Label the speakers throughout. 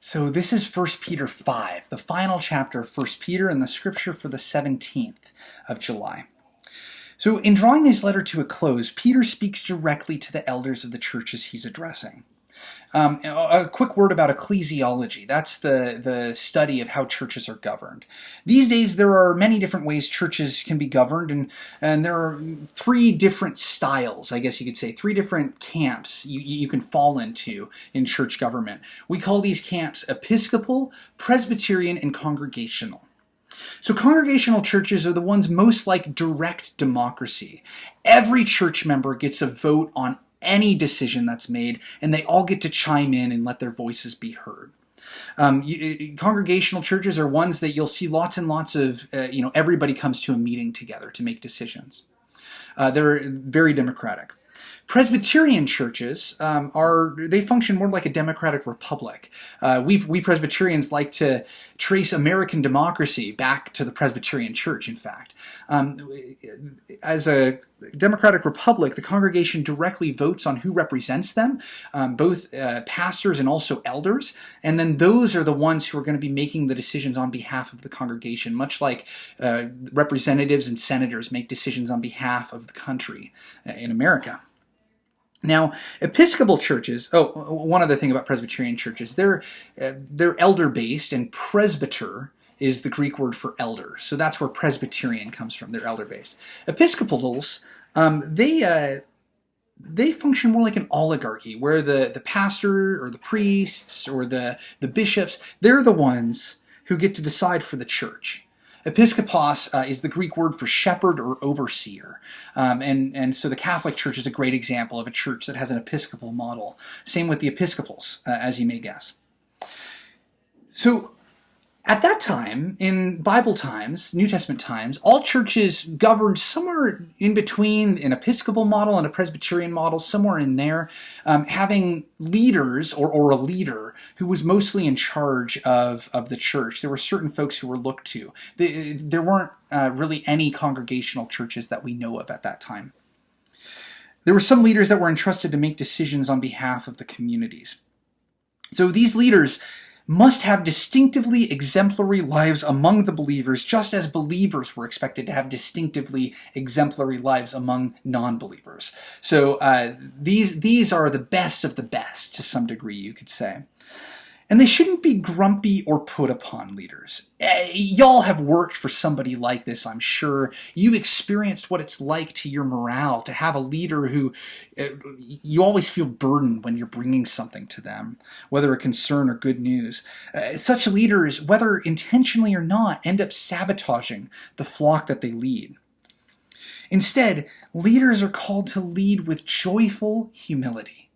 Speaker 1: So this is 1 Peter 5, the final chapter of 1 Peter and the scripture for the 17th of July. So in drawing this letter to a close, Peter speaks directly to the elders of the churches he's addressing. A quick word about ecclesiology. That's the study of how churches are governed. These days there are many different ways churches can be governed, and there are three different styles, I guess you could say, three different camps you can fall into in church government. We call these camps Episcopal, Presbyterian, and Congregational. So congregational churches are the ones most like direct democracy. Every church member gets a vote on any decision that's made, and they all get to chime in and let their voices be heard. Congregational churches are ones that you'll see lots and lots of, everybody comes to a meeting together to make decisions. They're very democratic. Presbyterian churches they function more like a democratic republic. We Presbyterians like to trace American democracy back to the Presbyterian Church, in fact. As a democratic republic, the congregation directly votes on who represents them, both pastors and also elders, and then those are the ones who are going to be making the decisions on behalf of the congregation, much like representatives and senators make decisions on behalf of the country in America. Now, Episcopal churches, one other thing about Presbyterian churches, they're elder-based, and presbyter is the Greek word for elder. So that's where Presbyterian comes from. They're elder-based. Episcopals, they function more like an oligarchy, where the pastor or the priests or the bishops, they're the ones who get to decide for the church. Episkopos is the Greek word for shepherd or overseer. And so the Catholic Church is a great example of a church that has an episcopal model. Same with the Episcopals, as you may guess. So at that time, in Bible times, New Testament times, all churches governed somewhere in between an Episcopal model and a Presbyterian model, somewhere in there, having leaders or a leader who was mostly in charge of the church. There were certain folks who were looked to. There weren't really any congregational churches that we know of at that time. There were some leaders that were entrusted to make decisions on behalf of the communities. So these leaders must have distinctively exemplary lives among the believers, just as believers were expected to have distinctively exemplary lives among non-believers. So these are the best of the best, to some degree, you could say. And they shouldn't be grumpy or put upon leaders. Y'all have worked for somebody like this, I'm sure. You've experienced what it's like to your morale, to have a leader who you always feel burdened when you're bringing something to them, whether a concern or good news. Such leaders, whether intentionally or not, end up sabotaging the flock that they lead. Instead, leaders are called to lead with joyful humility,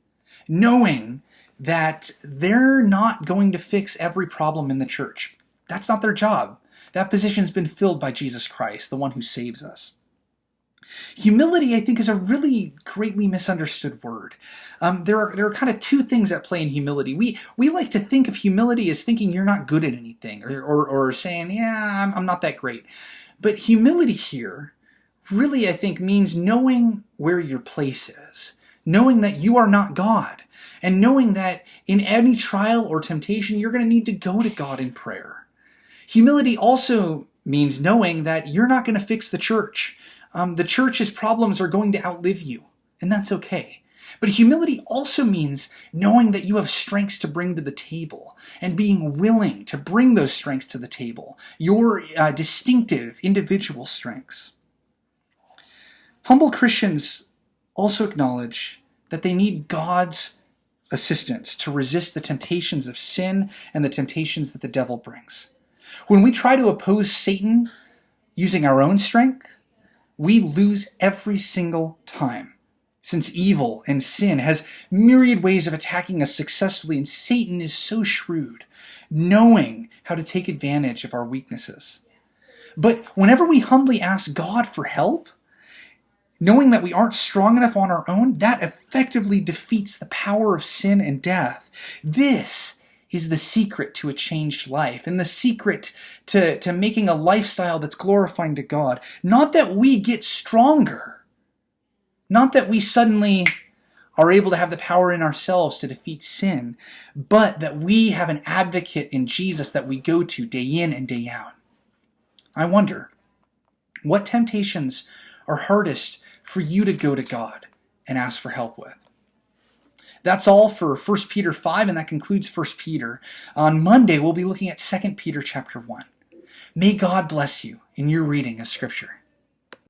Speaker 1: knowing that they're not going to fix every problem in the church. That's not their job. That position's been filled by Jesus Christ, the one who saves us. Humility, I think, is a really greatly misunderstood word. There are kind of two things at play in humility. We like to think of humility as thinking you're not good at anything, or saying, yeah, I'm not that great. But humility here really, I think, means knowing where your place is, knowing that you are not God, and knowing that in any trial or temptation, you're going to need to go to God in prayer. Humility also means knowing that you're not going to fix the church. The church's problems are going to outlive you, and that's okay. But humility also means knowing that you have strengths to bring to the table and being willing to bring those strengths to the table, your distinctive individual strengths. Humble Christians also acknowledge that they need God's assistance to resist the temptations of sin and the temptations that the devil brings. When we try to oppose Satan using our own strength, we lose every single time, since evil and sin has myriad ways of attacking us successfully, and Satan is so shrewd, knowing how to take advantage of our weaknesses. But whenever we humbly ask God for help, knowing that we aren't strong enough on our own, that effectively defeats the power of sin and death. This is the secret to a changed life, and the secret to making a lifestyle that's glorifying to God. Not that we get stronger, not that we suddenly are able to have the power in ourselves to defeat sin, but that we have an advocate in Jesus that we go to day in and day out. I wonder, what temptations are hardest for you to go to God and ask for help with? That's all for 1 Peter 5, and that concludes 1 Peter. On Monday, we'll be looking at 2 Peter chapter 1. May God bless you in your reading of Scripture.